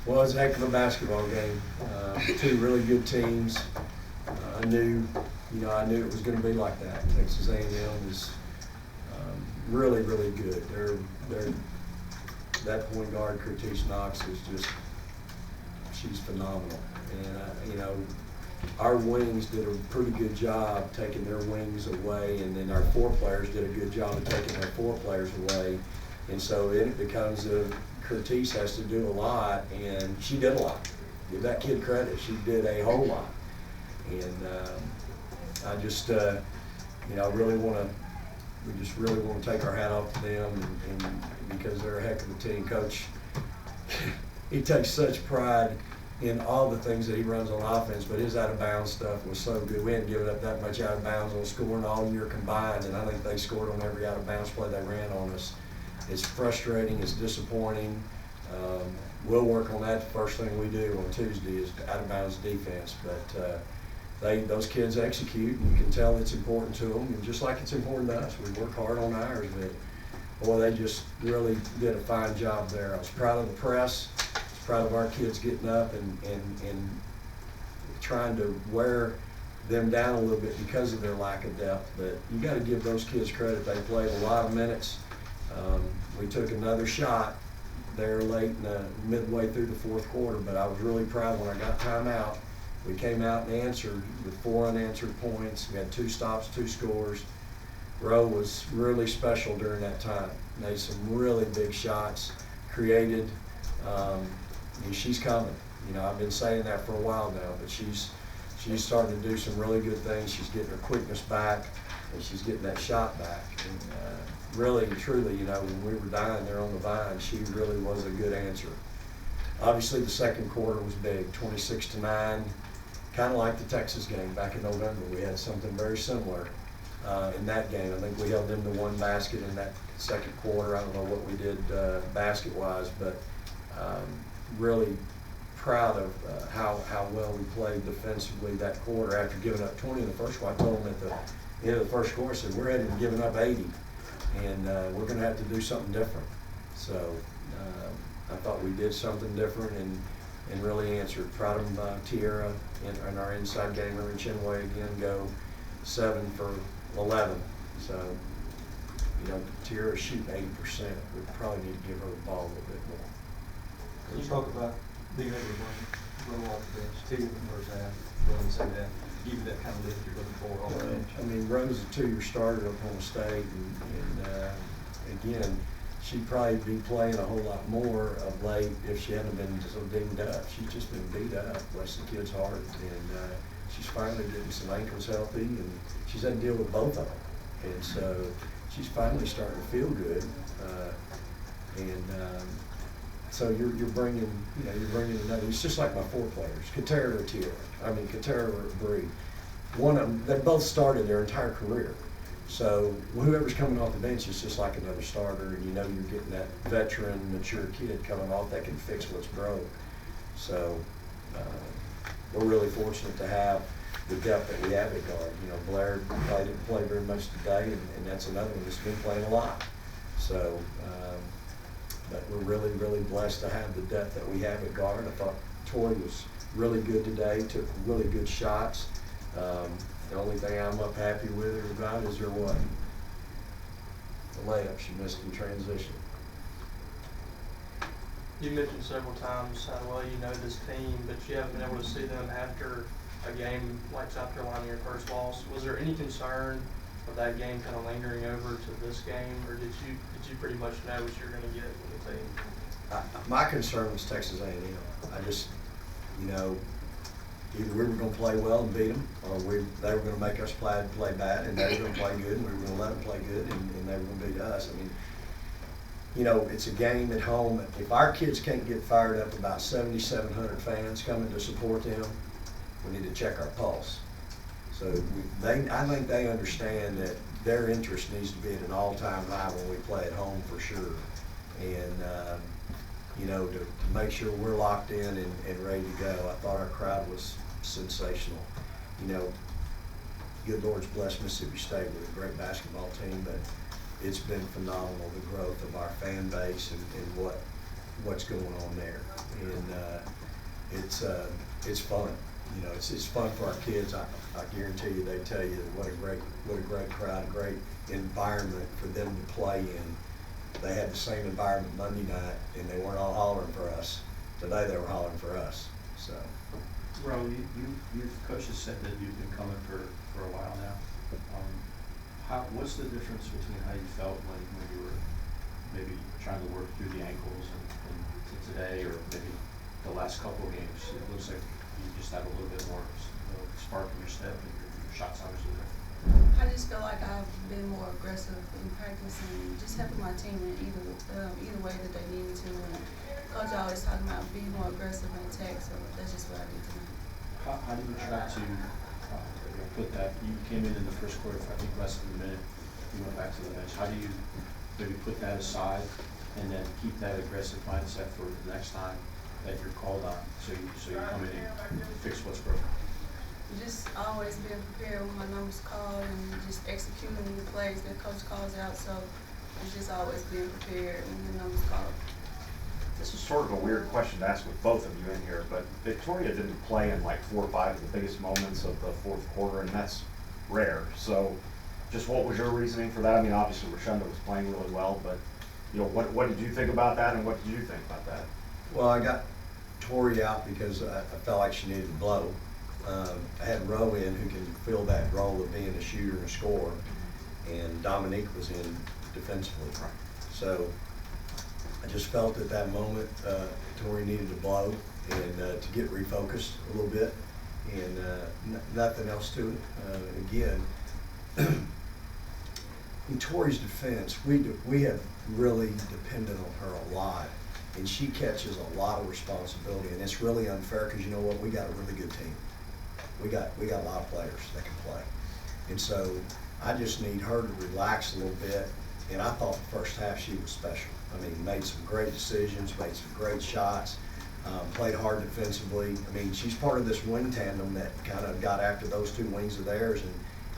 Well, it was a heck of a basketball game. Two really good teams. I knew it was going to be like that. Texas A&M is really, really good. That point guard, Curtis Knox, is she's phenomenal. And our wings did a pretty good job taking their wings away, and then our four players did a good job of taking our four players away. And so it becomes Curtis has to do a lot, and she did a lot. Give that kid credit. She did a whole lot. And I just, really want to, we just really want to take our hat off to them, and because they're a heck of a team. Coach, he takes such pride in all the things that he runs on offense, but his out-of-bounds stuff was so good. We hadn't given up that much out-of-bounds on scoring all year combined, and I think they scored on every out-of-bounds play they ran on us. It's frustrating, it's disappointing. We'll work on that. The first thing we do on Tuesday is out-of-bounds defense, but those kids execute, and you can tell it's important to them, and just like it's important to us. We work hard on ours, but boy, they just really did a fine job there. I was proud of the press. I was proud of our kids getting up and trying to wear them down a little bit because of their lack of depth. But you got to give those kids credit. They played a lot of minutes. We took another shot there late midway through the fourth quarter, but I was really proud when I got timeout. We came out and answered with 4 unanswered points. We had 2 stops, 2 scores. Rowe was really special during that time. Made some really big shots, created, and she's coming. I've been saying that for a while now, but she's starting to do some really good things. She's getting her quickness back, and she's getting that shot back. And really, truly, when we were dying there on the vine, she really was a good answer. Obviously, the second quarter was big, 26-9. Kind of like the Texas game back in November. We had something very similar in that game. I think we held them to 1 basket in that second quarter. I don't know what we did basket-wise, but really proud of how well we played defensively that quarter after giving up 20 in the first quarter. I told them at the end of the first quarter, I said, we're headed to giving up 80, and we're going to have to do something different. So I thought we did something different and really answered. Proud of Tierra in our inside game. Her and Chinway again go 7 for 11. So, Tierra shooting 80%. We probably need to give her the ball a little bit more. Can you talk about being able to run off the bench, Tierra in the first half? Go ahead and say that. Give you that kind of lift you're looking for off the bench. Rose's a 2-year starter at Oklahoma State, and again, she'd probably be playing a whole lot more of late if she hadn't been so dinged up. She's just been beat up, bless the kid's heart, and she's finally getting some ankles healthy, and she's had to deal with both of them. And so she's finally starting to feel good. So you're bringing another. It's just like my 4 players, Katera or Tierra. Katera or Bree. One of them, they both started their entire career. So whoever's coming off the bench is just like another starter, and you're getting that veteran, mature kid coming off that can fix what's broke. So we're really fortunate to have the depth that we have at guard. Blair didn't play very much today, and that's another one that's been playing a lot. So, but we're really, really blessed to have the depth that we have at guard. I thought Toy was really good today, took really good shots. The only thing I'm up happy with her about is her what? The layup she missed in transition. You mentioned several times how well you know this team, but you haven't been able to see them after a game like South Carolina, your first loss. Was there any concern of that game kind of lingering over to this game, or did you pretty much know what you're going to get with the team? My concern was Texas A&M. I just, either we were going to play well and beat them, or they were going to make us play bad, and they were going to play good, and we were going to let them play good, and they were going to beat us. It's a game at home. If our kids can't get fired up about 7,700 fans coming to support them, we need to check our pulse. So I think they understand that their interest needs to be at an all-time high when we play at home for sure. And, to make sure we're locked in and ready to go. I thought our crowd was sensational. Good Lord's blessed Mississippi State with a great basketball team, but it's been phenomenal, the growth of our fan base and what's going on there. and it's fun. You know, it's fun for our kids. I guarantee you, they tell you what a great crowd, a great environment for them to play in. They had the same environment Monday night, and they weren't all hollering for us. Today they were hollering for us. So. Ro, your coaches said that you've been coming for a while now. What's the difference between how you felt when you were maybe trying to work through the ankles and to today, or maybe the last couple of games? It looks like you just have a little bit more spark in your step, and your shots obviously there. I just feel like I've been more aggressive in practice and just helping my team in either way that they need me to. And Coach always talking about being more aggressive and attack, so that's just what I did tonight. How do you try to put that? You came in the first quarter for I think less than a minute. You went back to the bench. How do you maybe put that aside and then keep that aggressive mindset for the next time that you're called on, so you come in and fix what's broken? Just always being prepared when my number's called and just executing the plays that coach calls out. So it's just always being prepared when the number's called. This is sort of a weird question to ask with both of you in here, but Victoria didn't play in like 4 or 5 of the biggest moments of the fourth quarter, and that's rare. So just what was your reasoning for that? I mean, obviously Rashunda was playing really well, but you know, what did you think about that, and what did you think about that? Well, I got Tori out because I felt like she needed to blow. I had Roe in who can fill that role of being a shooter and a scorer, and Dominique was in defensively. Right. So I just felt at that moment Tori needed to blow and to get refocused a little bit, and nothing else to it. Again, in Tori's defense, we have really depended on her a lot, and she catches a lot of responsibility, and it's really unfair because you know what, we got a really good team. We got a lot of players that can play, and so I just need her to relax a little bit. And I thought the first half she was special. I mean, made some great decisions, made some great shots, played hard defensively. I mean, she's part of this wing tandem that kind of got after those 2 wings of theirs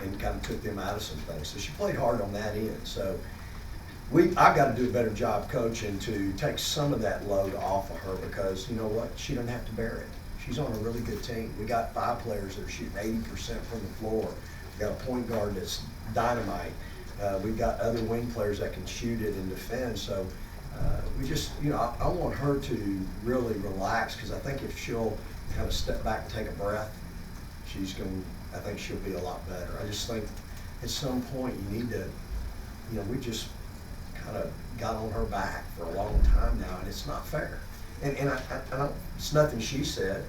and kind of took them out of some things. So she played hard on that end. So I've got to do a better job coaching to take some of that load off of her, because you know what? She doesn't have to bear it. She's on a really good team. We got 5 players that are shooting 80% from the floor. We got a point guard that's dynamite. We've got other wing players that can shoot it and defend. So we just, you know, I want her to really relax, because I think if she'll kind of step back and take a breath, I think she'll be a lot better. I just think at some point you need to, you know, we just kind of got on her back for a long time now, and it's not fair. And I don't, it's nothing she said,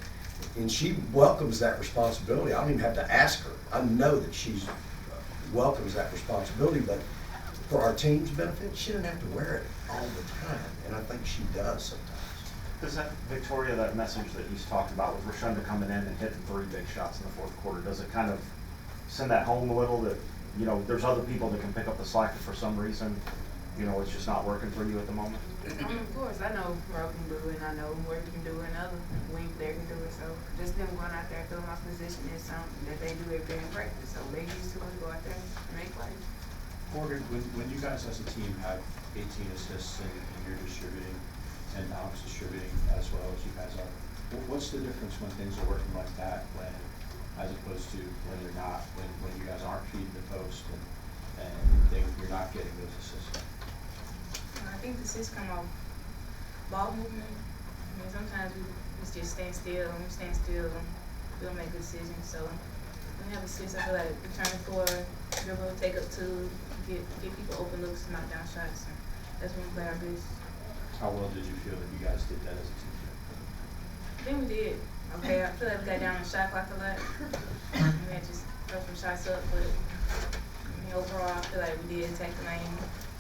and she welcomes that responsibility. I don't even have to ask her. I know that she welcomes that responsibility, but for our team's benefit, she doesn't have to wear it all the time, and I think she does sometimes. Does that, Victoria, that message that he's talked about with Rashunda coming in and hitting 3 big shots in the fourth quarter, does it kind of send that home a little, that, you know, there's other people that can pick up the slack, and for some reason, you know, it's just not working for you at the moment? Of course, I know Ro can do it, and I know Morgan can do it, and other wing player can do it. So just them going out there filling my position is something that they do every day in practice. So they used to go out there and make plays. Morgan, when you guys as a team have 18 assists and you're distributing, and Alex distributing as well as you guys are, what's the difference when things are working like that, when, as opposed to when you're not, when you guys aren't feeding the post and you're not getting those assists? I think the assists come off ball movement. I mean, sometimes we just stand still, and we stand still, and we don't make good decisions. So when we have assists, I feel like returning for dribble, take up 2, get people open looks, knock down shots. And that's when we play our best. How well did you feel that you guys did that as a team? I think we did. Okay, I feel like we got down on the shot clock a lot. We had just throw some shots up, but I mean, overall, I feel like we did attack the lane,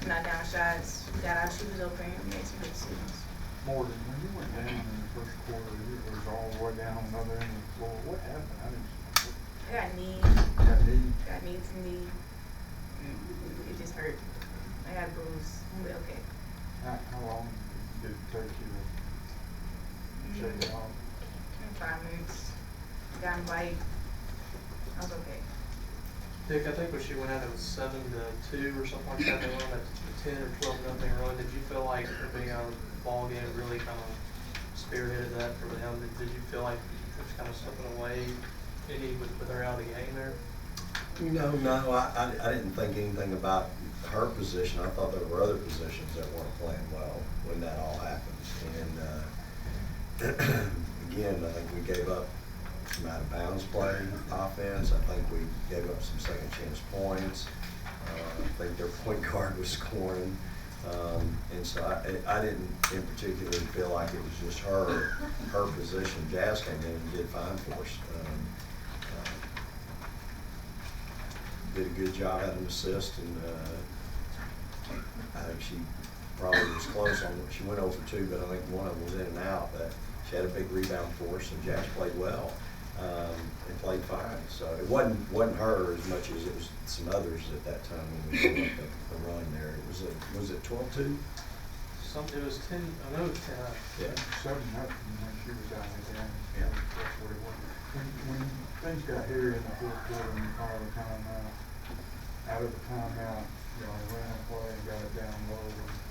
knock down shots, got our shooters open, and made some good decisions. Morgan, when you went down in the first quarter, it was all the way down on the other end of the floor. What happened? I got knee. Got knee to knee. It just hurt. I got a bruise. But okay. How long did it take you to shake it off? 5 minutes. Got him bite. I was okay. Dick, I think when she went out, it was 7-2 or something like that. They went on a 10 or 12 nothing run. Did you feel like her being out of the ball game really kind of spearheaded that for them. Did you feel like you was kind of slipping away any with her out of the game there? No, I didn't think anything about her position. I thought there were other positions that weren't playing well when that all happened. And again, I think we gave up some out of bounds play offense. I think we gave up some second chance points. I think their point guard was scoring. And so I didn't in particular feel like it was just her position. Jazz came in and did fine for us. Did a good job at an assist, and I think she probably was close on it. She went over 2, but I think one of them was in and out. But she had a big rebound for us, and Jazz played well and played fine. So it wasn't her as much as it was some others at that time when we came up the run there. Was it 12-2? It was 10. I know it was 10. Yeah. 7-0 when she was out of the game. Yeah. That's what it was. When things got hairy in the fourth quarter and you called the timeout, out of the timeout, ran a play and got it down low,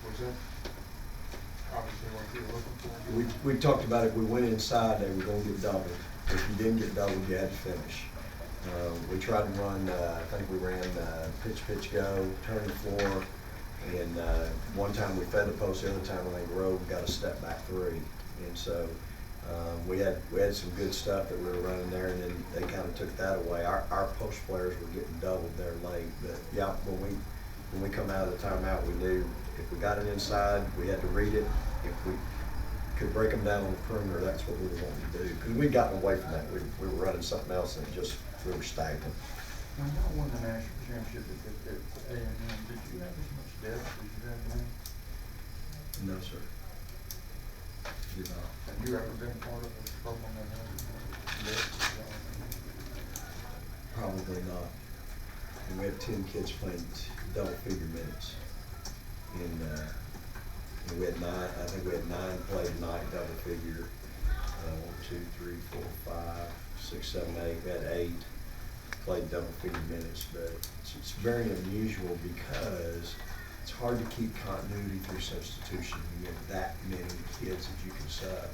was that obviously what you were looking for? We talked about if we went inside, they were going to get doubled. If you didn't get doubled, you had to finish. We tried to run, I think we ran pitch, go, turn the floor, and one time we fed the post, the other time I think Rowe got a step back 3. And so we had some good stuff that we were running there, and then they kind of took that away. Our post players were getting doubled there late, but yeah, when we come out of the timeout, we knew if we got it inside, we had to read it. If we could break them down on the perimeter, that's what we were wanting to do. Because we'd gotten away from that. We were running something else, and we were stagnant. When y'all won the national championship at A&M, did you have as much depth as you have now? No, sir. Did not. Have you ever been part of a program that has depth? Probably not. And we had 10 kids playing double-figure minutes. And we had 9. I think we had 9 played tonight double-figure. 1, 2, 3, 4, 5, 6, 7, 8. We had 8 played double-figure minutes, but it's very unusual because it's hard to keep continuity through substitution when you have that many kids that you can sub.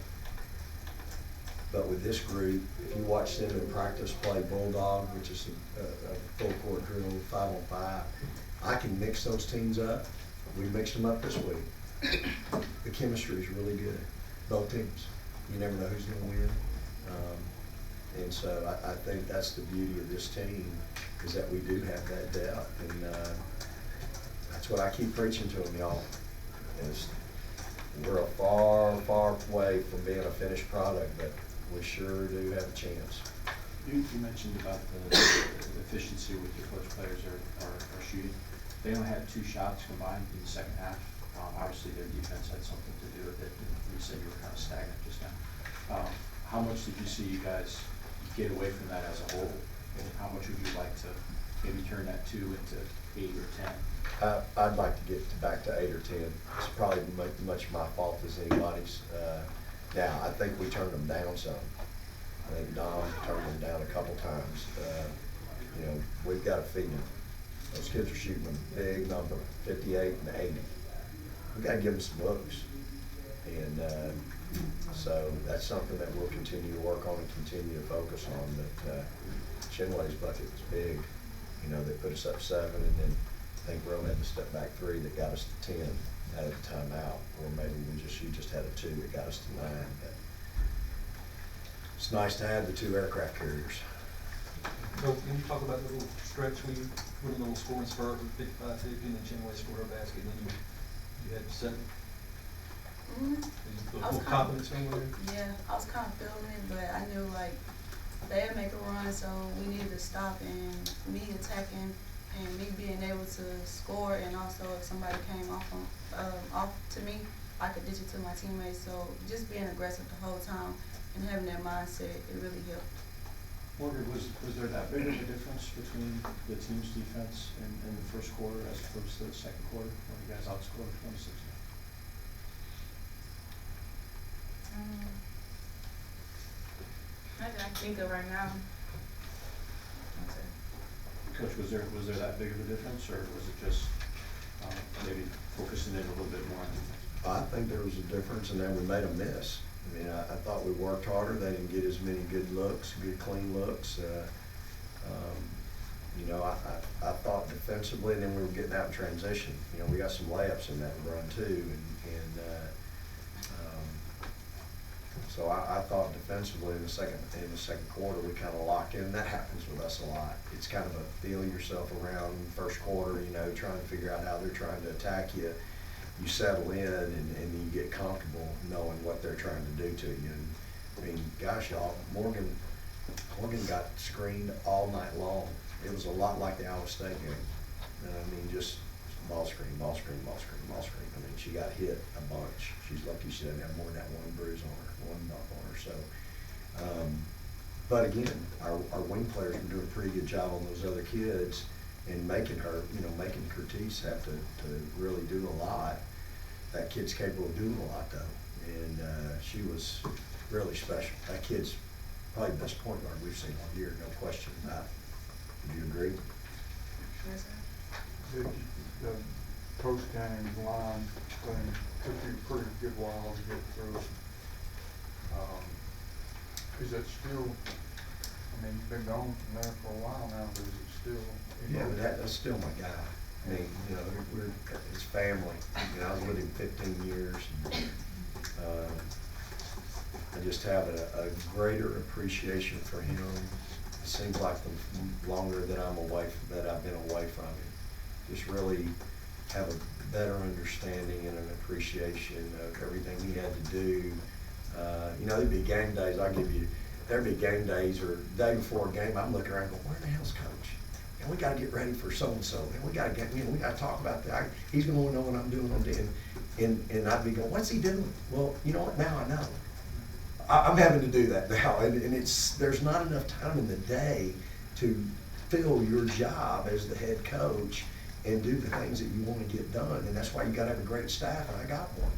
But with this group, if you watch them in practice play Bulldog, which is a full court drill, 5-on-5, I can mix those teams up. We mixed them up this week. The chemistry is really good, both teams. You never know who's going to win. And so I think that's the beauty of this team, is that we do have that depth. And that's what I keep preaching to them, y'all, is we're a far, far way from being a finished product, but we sure do have a chance. You mentioned about the efficiency with your coach players are shooting. They only had 2 shots combined in the second half. Obviously, their defense had something to do with it. You said you were kind of stagnant just now. How much did you see you guys get away from that as a whole? And how much would you like to maybe turn that 2 into 8 or 10? I'd like to get back to 8 or 10. It's probably much my fault as anybody's. Now, I think we turned them down some. I think Dom turned them down a couple times. We've got to feed them. Those kids are shooting a big number, 58 and 80. We've got to give them some looks. And so that's something that we'll continue to work on and continue to focus on. But Chinway's bucket was big. They put us up 7, and then I think Rome had to step back 3 that got us to 10 out of the timeout. Or maybe you just had a 2 that got us to 9. But it's nice to have the 2 aircraft carriers. So when you talk about the little stretch when you went a little scoring spurt with 55-50 and then Chinway scored a basket and then you had 7? Mm-hmm. A little confidence in there? Yeah, I was kind of feeling it, but I knew like they'd make a run, so we needed to stop, and me attacking and me being able to score, and also if somebody came off to me, I could ditch it to my teammates. So just being aggressive the whole time and having that mindset, it really helped. Morgan, was there that big of a difference between the team's defense in the first quarter as opposed to the second quarter when you guys outscored 26? I think of right now. Coach, was there that big of a difference, or was it just maybe focusing in a little bit more? I think there was a difference, and then we made a miss. I mean, I thought we worked harder. They didn't get as many good looks, good clean looks. You know, I thought defensively, and then we were getting out in transition. You know, we got some layups in that run too, so I thought defensively in the second quarter we kind of locked in. That happens with us a lot. It's kind of a feel yourself around first quarter, you know, trying to figure out how they're trying to attack you. You settle in and you get comfortable knowing what they're trying to do to you. And I mean, gosh, y'all, Morgan got screened all night long. It was a lot like the Iowa State game. I mean, just ball screen, ball screen, ball screen, ball screen. I mean, she got hit a bunch. She's lucky she didn't have more than that one bruise on her, one bump on her. So, but again, our wing players were doing a pretty good job on those other kids and making her, you know, making Curtis have to really do a lot. That kid's capable of doing a lot though, and she was really special. That kid's probably the best point guard we've seen all year, no question about it. Would you agree? Yes, sir. The post-game line thing took you a pretty good while to get through it. Is it still, I mean, you've been gone from there for a while now, but is it still? Yeah, but that's still my guy. I mean, you know, we're his family. You know, I was with him 15 years. And, I just have a greater appreciation for him. It seems like the longer that I've been away from him, just really have a better understanding and an appreciation of everything he had to do. You know, there'd be game days. There'd be game days or day before a game. I'm looking around going, where the hell's coach? And we got to get ready for so-and-so. And we got to get, you know, we got to talk about that. He's going to know what I'm doing on day. And I'd be going, what's he doing? Well, you know what? Now I know. I'm having to do that now. And there's not enough time in the day to fill your job as the head coach and do the things that you want to get done. And that's why you got to have a great staff, and I got one.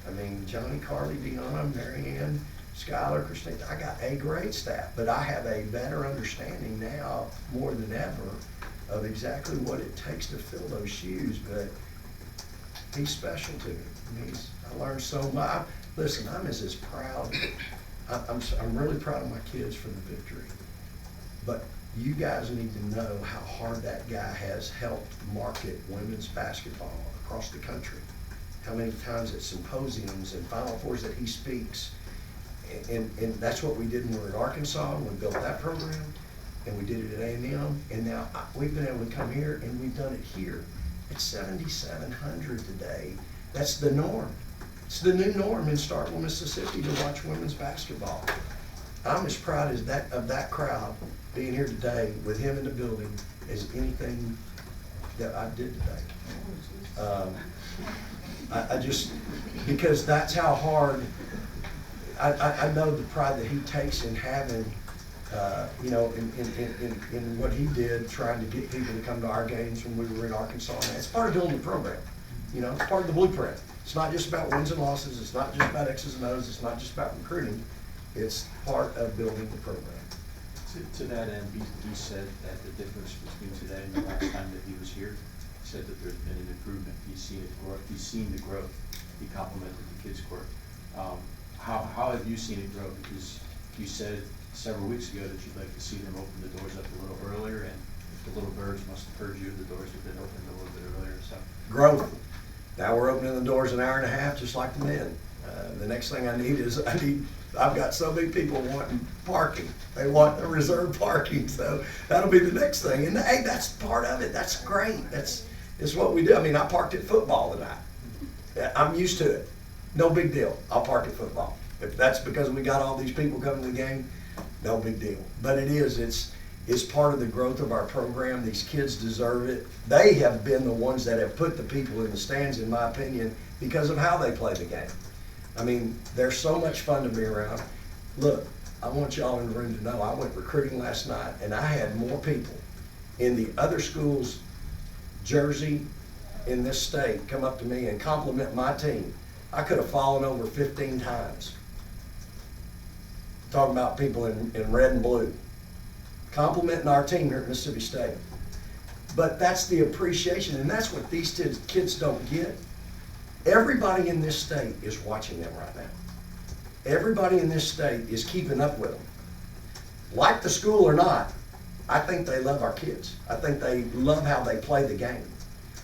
I mean, Johnny, Carly, Deanna, Mary Ann, Skylar, Christine, I got a great staff, but I have a better understanding now, more than ever, of exactly what it takes to fill those shoes. But he's special to me. I mean, I learned so much. Listen, I'm as proud. I'm really proud of my kids for the victory. But you guys need to know how hard that guy has helped market women's basketball across the country. How many times at symposiums and Final Fours that he speaks. And that's what we did when we were at Arkansas, and we built that program, and we did it at A&M, and now we've been able to come here, and we've done it here. It's 7,700 today. That's the norm. It's the new norm in Starkville, Mississippi, to watch women's basketball. I'm as proud of that crowd being here today with him in the building as anything that I did today. I just, because that's how hard, I know the pride that he takes in having, you know, in what he did, trying to get people to come to our games when we were in Arkansas. And it's part of building the program. You know, it's part of the blueprint. It's not just about wins and losses. It's not just about X's and O's. It's not just about recruiting. It's part of building the program. To that end, he said that the difference between today and the last time that he was here, he said that there's been an improvement. He's seen it grow. He's seen the growth. He complimented the kids' court. How have you seen it grow? Because you said several weeks ago that you'd like to see them open the doors up a little earlier, and the little birds must have heard you. The doors have been opened a little bit earlier. So growth. Now we're opening the doors an hour and a half, just like the men. The next thing I need is I've got so many people wanting parking. They want the reserved parking, so that'll be the next thing. And hey, that's part of it. That's great. It's what we do. I mean, I parked at football tonight. I'm used to it. No big deal. I'll park at football. If that's because we got all these people coming to the game, no big deal. But it's part of the growth of our program. These kids deserve it. They have been the ones that have put the people in the stands, in my opinion, because of how they play the game. I mean, they're so much fun to be around. Look, I want y'all in the room to know I went recruiting last night, and I had more people in the other schools' jersey in this state come up to me and compliment my team. I could have fallen over 15 times. Talking about people in red and blue. Complimenting our team here at Mississippi State. But that's the appreciation, and that's what these kids don't get. Everybody in this state is watching them right now. everybody in this state is keeping up with them. Like the school or not, I think they love our kids. I think they love how they play the game.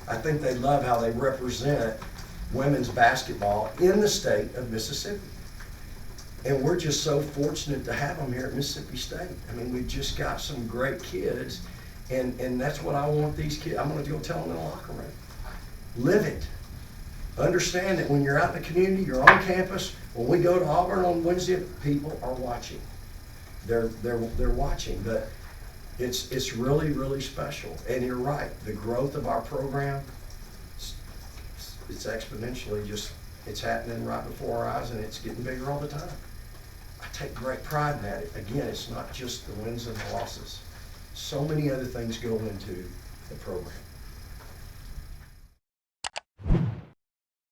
I think they love how they represent women's basketball in the state of Mississippi. And we're just so fortunate to have them here at Mississippi State. I mean, we've just got some great kids, and that's what I want these kids. I'm going to go tell them in the locker room. Live it. Understand that when you're out in the community, you're on campus. When we go to Auburn on Wednesday, people are watching. They're watching, but it's really, really special. And you're right, the growth of our program, it's exponentially just, it's happening right before our eyes, and it's getting bigger all the time. I take great pride in that. Again, it's not just the wins and the losses. So many other things go into the program.